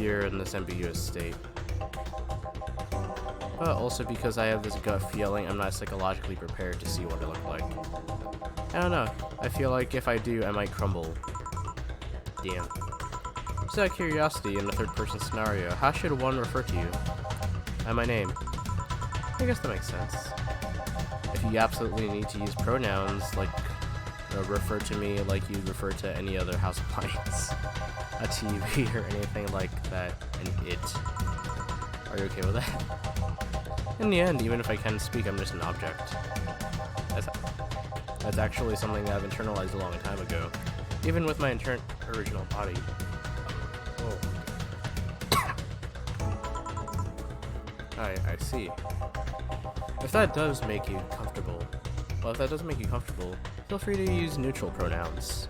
happier in this ambiguous state. But also because I have this gut feeling I'm not psychologically prepared to see what I look like. I don't know, I feel like if I do, I might crumble. Damn. Just out of curiosity, in a third-person scenario, how should one refer to you? By my name. I guess that makes sense. If you absolutely need to use pronouns, like refer to me like you'd refer to any other house appliance, a TV or anything like that, and it. Are you okay with that? In the end, even if I can speak, I'm just an object. That's actually something that I've internalized a long time ago, even with my original body. Oh. I see. If that does make you comfortable, feel free to use neutral pronouns.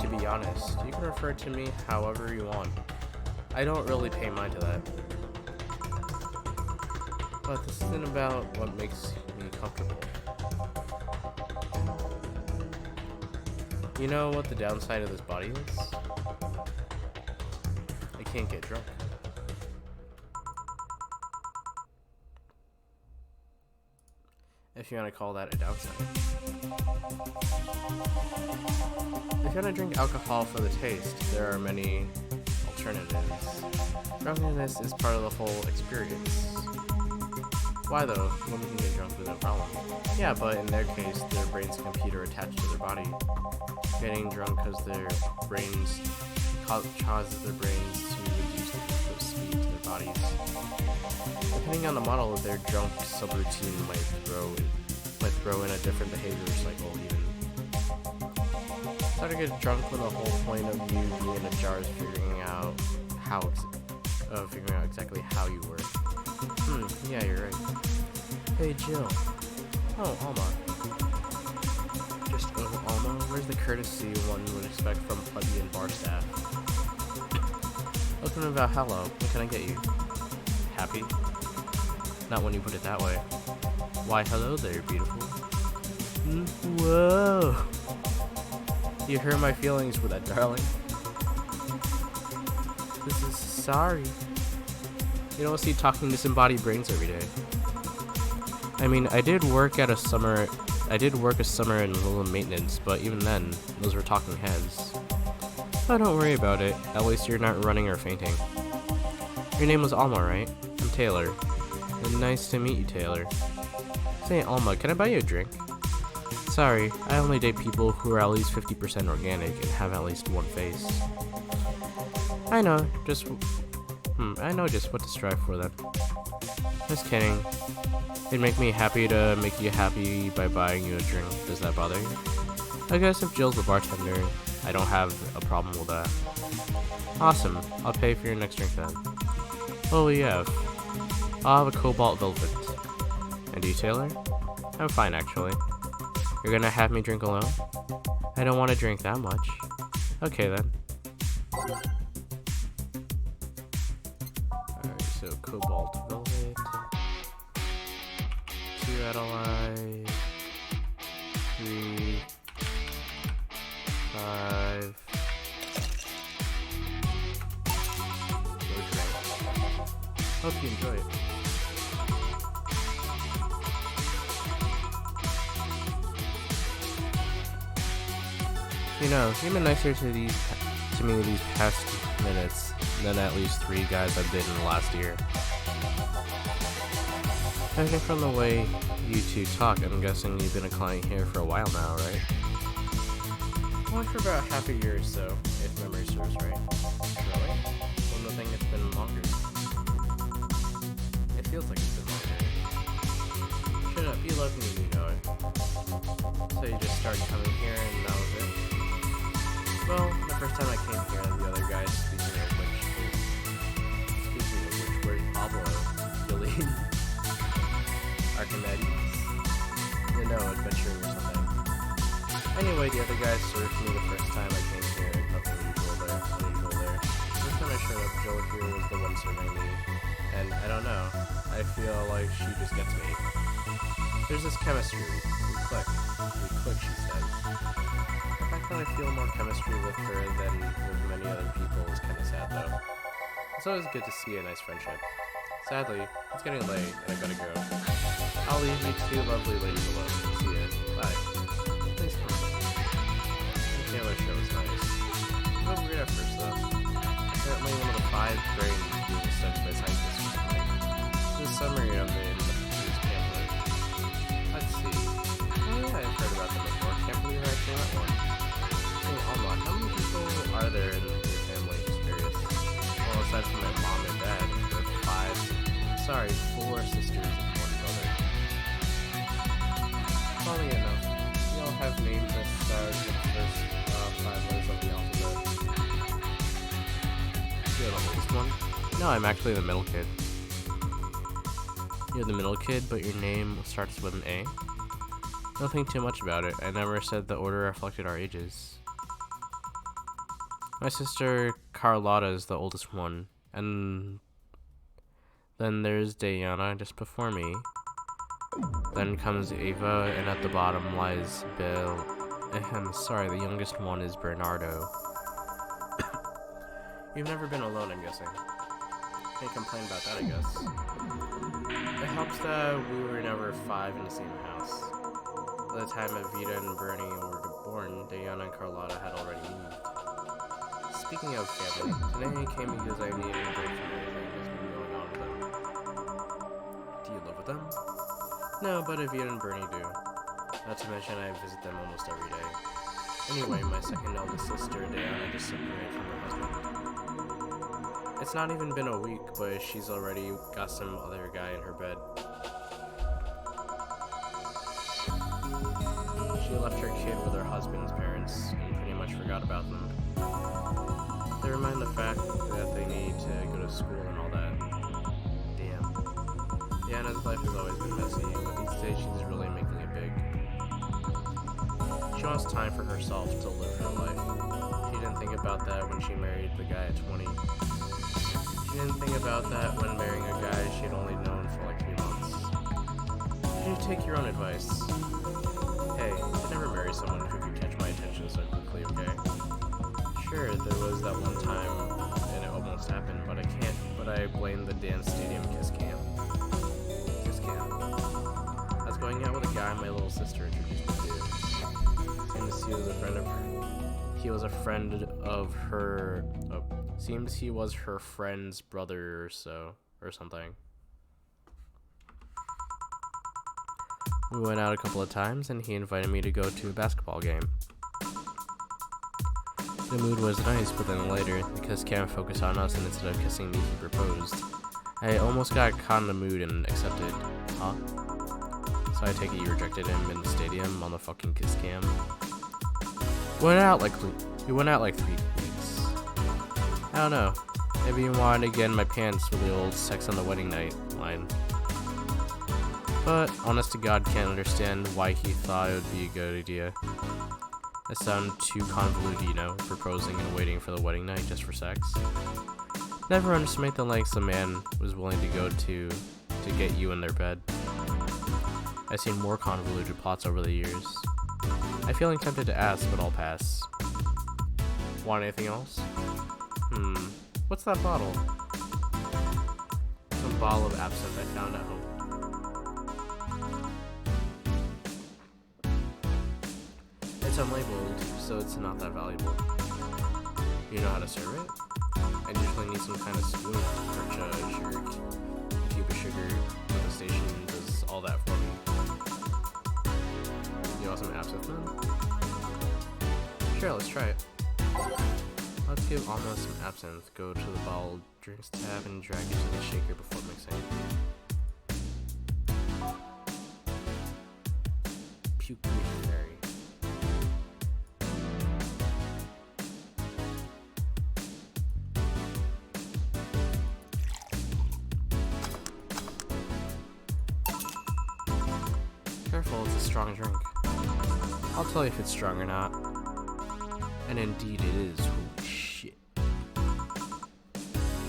To be honest, you can refer to me however you want. I don't really pay mind to that. But this isn't about what makes me comfortable. You know what the downside of this body is? I can't get drunk. If you want to call that a downside. If you want to drink alcohol for the taste, there are many alternatives. Drunkenness is part of the whole experience. Why though? Women can get drunk with no problem. Yeah, but in their case, their brain's a computer attached to their body. Getting drunk because their brains causes their brains to reduce the input speed to their bodies. Depending on the model, their drunk subroutine might throw in a different behavior cycle even. Start to get drunk when the whole point of you being in a jar is figuring out exactly how you work. Yeah, you're right. Hey, Jill. Oh, Alma. Just Alma? Where's the courtesy one would expect from plebeian bar staff? Welcome to HALLA. What can I get you? Happy? Not when you put it that way. Why, hello there, beautiful. Whoa! You hurt my feelings for that, darling. This is sorry. You don't see talking disembodied brains every day. I mean, I did work a summer in little maintenance, but even then, those were talking heads. Oh, don't worry about it. At least you're not running or fainting. Your name was Alma, right? I'm Taylor. And nice to meet you, Taylor. Say, Alma, can I buy you a drink? Sorry, I only date people who are at least 50% organic and have at least one face. I know just what to strive for then. Just kidding. It'd make me happy to make you happy by buying you a drink. Does that bother you? I guess if Jill's the bartender, I don't have a problem with that. Awesome. I'll pay for your next drink then. What will you have? I'll have a cobalt velvet. And you, Taylor? I'm fine, actually. You're gonna have me drink alone? I don't want to drink that much. Okay, then. Alright, so cobalt velvet. 2 Adelaide. 3. 5. Hope you enjoy it. You know, you've been nicer to me these past minutes than at least 3 guys I've been in the last year. Judging from the way you two talk, I'm guessing you've been a client here for a while now, right? Only for about half a year or so, if memory serves right. Really? Well, no, think it's been longer. It feels like it's been longer. Shut up, you love me, you know it. So you just started coming here and that was it? Well, the first time I came here, the other guys, speaking of which, where's Pablo, Billy, Archimedes, adventure or something. Anyway, the other guys served me the first time I came here, nothing unusual there. The first time I showed up, Jill here was the one serving me, and I don't know, I feel like she just gets me. There's this chemistry, we click, she says. I feel more chemistry with her than with many other people is It's always good to see a nice friendship. Sadly, it's getting late and I gotta go. I'll leave you two lovely ladies alone. See ya. Bye. Please come. The Taylor show was nice. It was weird at first though. Apparently one of the 5 brains being studied by scientists was tonight. This summary of it in this pamphlet. Let's see. Oh yeah, I've heard about them before. Can't believe I actually met one. Hey Alma, how many people are there in your family? Just curious. Well, aside from my mom and dad, there are 4 sisters and 1 brother. Funny enough, we all have names that start with the first 5 letters of the alphabet. You're the oldest one? No, I'm actually the middle kid. You're the middle kid, but your name starts with an A? Don't think too much about it. I never said the order reflected our ages. My sister Carlotta is the oldest one, and then there's Diana just before me. Then comes Ava, and at the bottom lies Bill. Sorry, the youngest one is Bernardo. You've never been alone, I'm guessing. Can't complain about that, I guess. It helps that we were never 5 in the same house. By the time Evita and Bernie were born, Diana and Carlotta had already moved. Speaking of family, today I came because I needed a break from everything that's been going on with them. Do you live with them? No, but Evita and Bernie do. Not to mention I visit them almost every day. Anyway, my second eldest sister, Diana, just separated from her husband. It's not even been a week, but she's already got some other guy in her bed. She left her kid with her husband's parents and pretty much forgot about them. Never mind the fact that they need to go to school and all that. Damn. Diana's life has always been messy, but these days she's really making it big. She wants time for herself to live her life. She didn't think about that when she married the guy at 20. She didn't think about that when marrying a guy she had only known for like 3 months. You should take your own advice. Hey, I'd never marry someone who could catch my attention so quickly, okay? Sure, there was that one time, and it almost happened, but I blame the dance stadium kiss cam. Kiss cam. I was going out with a guy my little sister introduced me to. Seems he was a friend of her. Seems he was her friend's brother or something. We went out a couple of times, and he invited me to go to a basketball game. The mood was nice, but then later, because Cam focused on us and instead of kissing me, he proposed. I almost got caught in the mood and accepted. Huh? So I take it you rejected him in the stadium on the fucking kiss cam? We went out like 3 weeks. I don't know. Maybe he wanted to get in my pants with the old sex on the wedding night line. But, honest to God, can't understand why he thought it would be a good idea. It sounded too convoluted, you know, proposing and waiting for the wedding night just for sex. Never underestimate the lengths a man was willing to go to get you in their bed. I've seen more convoluted plots over the years. I'm feeling tempted to ask, but I'll pass. Want anything else? What's that bottle? Some bottle of absinthe I found at home. It's unlabeled, so it's not that valuable. You know how to serve it? I usually need some kind of spoon or sugar, a cube of sugar, but the station does all that for me. You want some absinthe then? Sure, let's try it. Let's give Alma some absinthe, go to the bottled drinks tab and drag it to the shaker before mixing. Puke missionary. Careful, it's a strong drink. I'll tell you if it's strong or not. And indeed it is. Holy shit.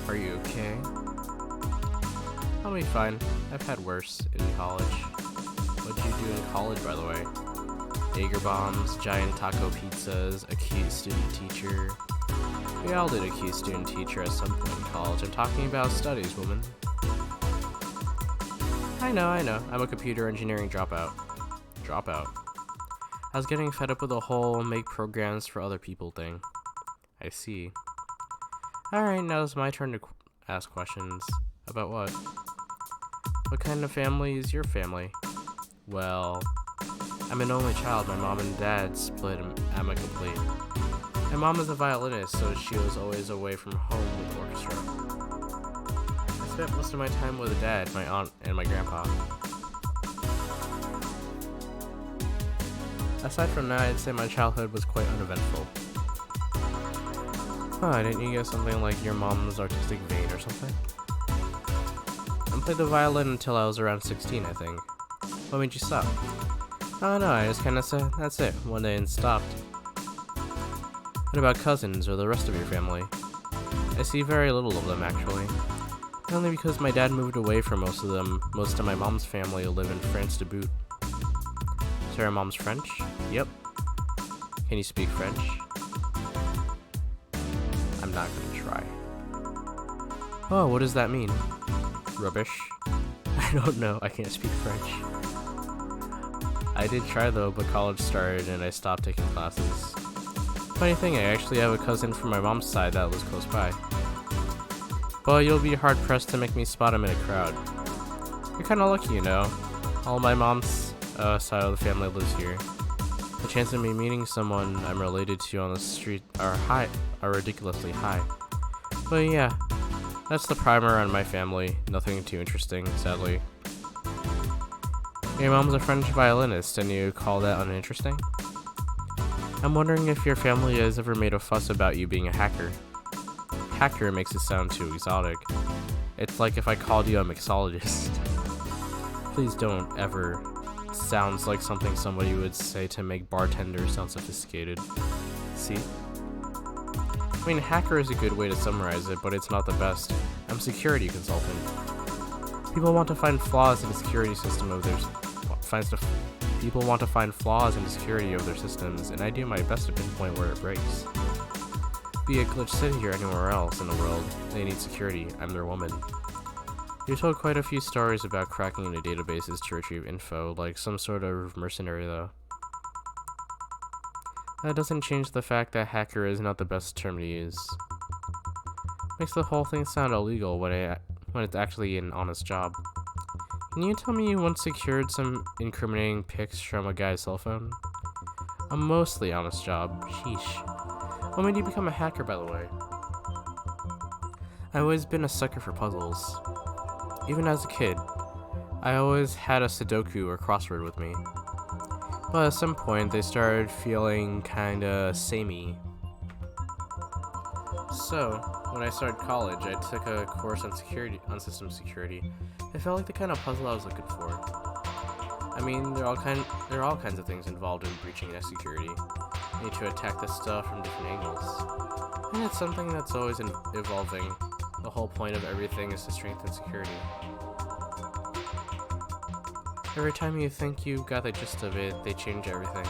Are you okay? I'll be fine. I've had worse in college. What'd you do in college, by the way? Jaeger bombs, giant taco pizzas, a cute student teacher. We all did a key student teacher at some point in college. I'm talking about studies, woman. I know. I'm a computer engineering dropout. I was getting fed up with the whole make programs for other people thing. I see. Alright, now it's my turn to ask questions. About what? What kind of family is your family? Well, I'm an only child. My mom and dad split amicably. My mom is a violinist, so she was always away from home with the orchestra. I spent most of my time with dad, my aunt, and my grandpa. Aside from that, I'd say my childhood was quite uneventful. Huh, didn't you get something like your mom's artistic vein or something? I played the violin until I was around 16, I think. What made you stop? Oh no, I just kinda said, that's it, one day and stopped. What about cousins or the rest of your family? I see very little of them, actually. Only because my dad moved away from most of them. Most of my mom's family live in France to boot. So your mom's French? Yep. Can you speak French? I'm not gonna try. Oh, what does that mean? Rubbish. I don't know, I can't speak French. I did try though, but college started and I stopped taking classes. Funny thing, I actually have a cousin from my mom's side that lives close by. But you'll be hard pressed to make me spot him in a crowd. You're kinda lucky, you know. All my mom's side of the family lives here. The chance of me meeting someone I'm related to on the street are ridiculously high. But yeah, that's the primer on my family. Nothing too interesting, sadly. Your mom's a French violinist, and you call that uninteresting? I'm wondering if your family has ever made a fuss about you being a hacker. Hacker makes it sound too exotic. It's like if I called you a mixologist. Please don't ever. Sounds like something somebody would say to make bartender sound sophisticated. See? I mean, hacker is a good way to summarize it, but it's not the best. I'm a security consultant. People want to find flaws in the security system of theirs. People want to find flaws in the security of their systems, and I do my best to pinpoint where it breaks. Be it Glitch City or anywhere else in the world, they need security. I'm their woman. You told quite a few stories about cracking into databases to retrieve info, like some sort of mercenary though. That doesn't change the fact that hacker is not the best term to use. Makes the whole thing sound illegal when it's actually an honest job. Can you tell me you once secured some incriminating pics from a guy's cell phone? A mostly honest job. Sheesh. What made you become a hacker, by the way? I've always been a sucker for puzzles. Even as a kid, I always had a Sudoku or crossword with me. But at some point, they started feeling kinda samey. So, when I started college, I took a course on system security. It felt like the kind of puzzle I was looking for. I mean, there are all kinds of things involved in breaching net security. You need to attack this stuff from different angles. And it's something that's always evolving. The whole point of everything is to strengthen security. Every time you think you got the gist of it, they change everything.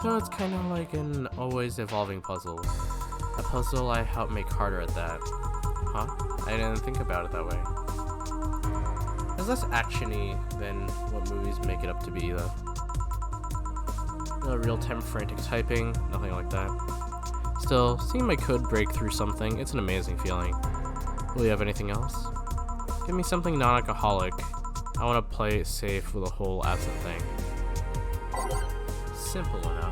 So it's kind of like an always evolving puzzle. A puzzle I help make harder at that. Huh? I didn't think about it that way. It's less action-y than what movies make it up to be, though. No real-time frantic typing, nothing like that. Still, seeing my code break through something, it's an amazing feeling. Will you have anything else? Give me something non-alcoholic. I want to play it safe with a whole absent thing. Simple enough.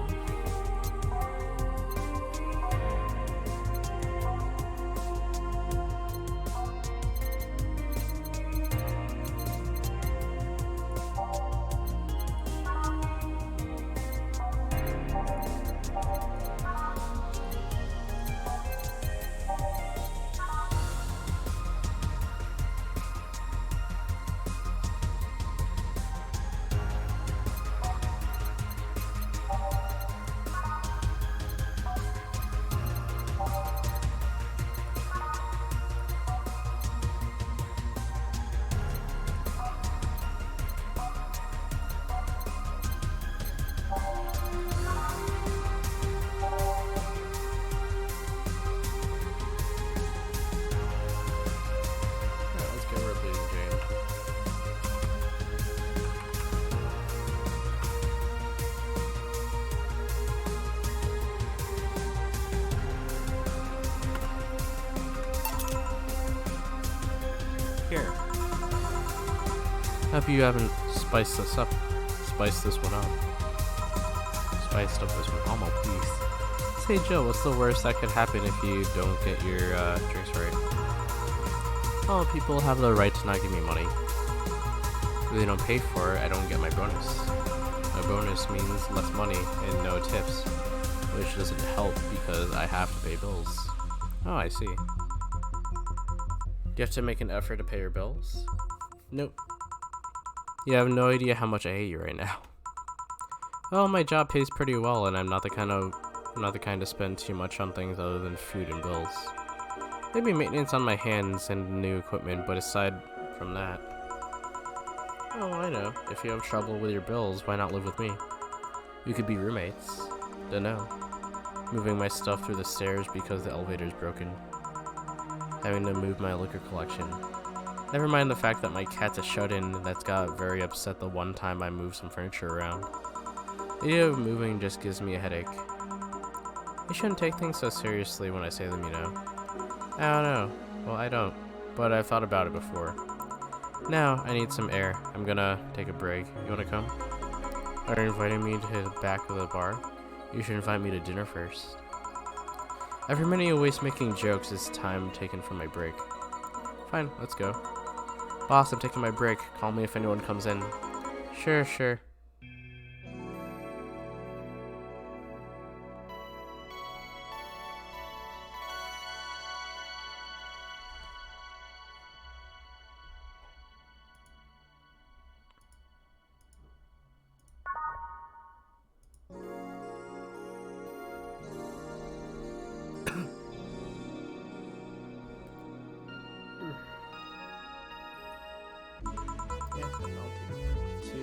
Hope you haven't spiced this one up. Spiced up this one. Almo, please. Say, Joe, what's the worst that could happen if you don't get your drinks right? Oh, people have the right to not give me money. If they don't pay for it, I don't get my bonus. My bonus means less money and no tips, which doesn't help because I have to pay bills. Oh, I see. Do you have to make an effort to pay your bills? Nope. You have no idea how much I hate you right now. Well, my job pays pretty well, and I'm not the kind to spend too much on things other than food and bills. Maybe maintenance on my hands and new equipment, but aside from that... Oh, I know. If you have trouble with your bills, why not live with me? We could be roommates. Dunno. Moving my stuff through the stairs because the elevator's broken. Having to move my liquor collection. Never mind the fact that my cat's a shut-in that's got very upset the one time I moved some furniture around. The idea of moving just gives me a headache. You shouldn't take things so seriously when I say them, you know. I don't know. Well, I don't. But I've thought about it before. Now, I need some air. I'm gonna take a break. You wanna come? Are you inviting me to the back of the bar? You should invite me to dinner first. After many a waste making jokes, it's time taken for my break. Fine, let's go. Boss, I'm taking my break. Call me if anyone comes in. Sure. Yeah, then I'll do 2.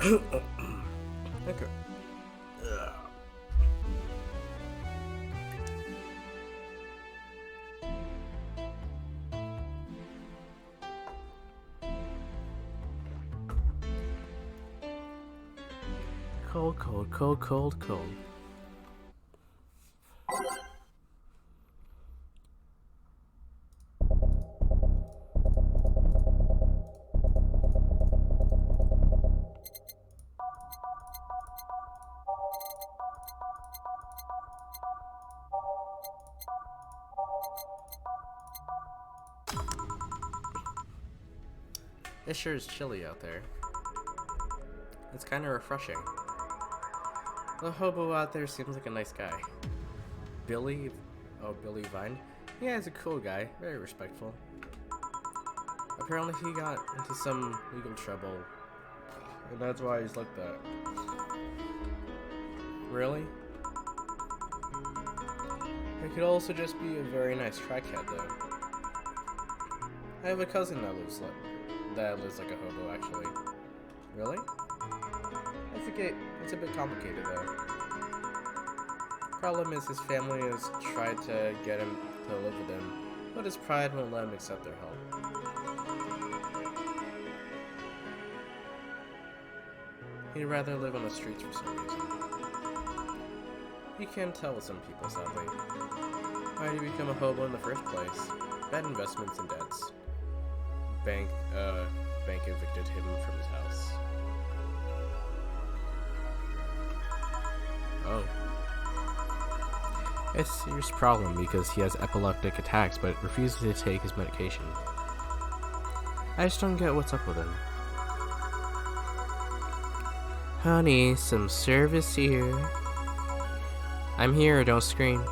Okay. Cold, cold, cold, cold, cold. It sure is chilly out there. It's kind of refreshing. The hobo out there seems like a nice guy. Billy? Oh, Billy Vine? Yeah, he's a cool guy. Very respectful. Apparently he got into some legal trouble. And that's why he's like that. Really? It could also just be a very nice crackhead, though. I have a cousin that lives like a hobo, actually. Really? I think it's a bit complicated, though. Problem is his family has tried to get him to live with them, but his pride won't let him accept their help. He'd rather live on the streets for some reason. You can't tell with some people, sadly. Why did he become a hobo in the first place? Bad investments and debts. Bank evicted him from his house. Oh. It's a serious problem because he has epileptic attacks but refuses to take his medication. I just don't get what's up with him. Honey, some service here. I'm here, don't scream.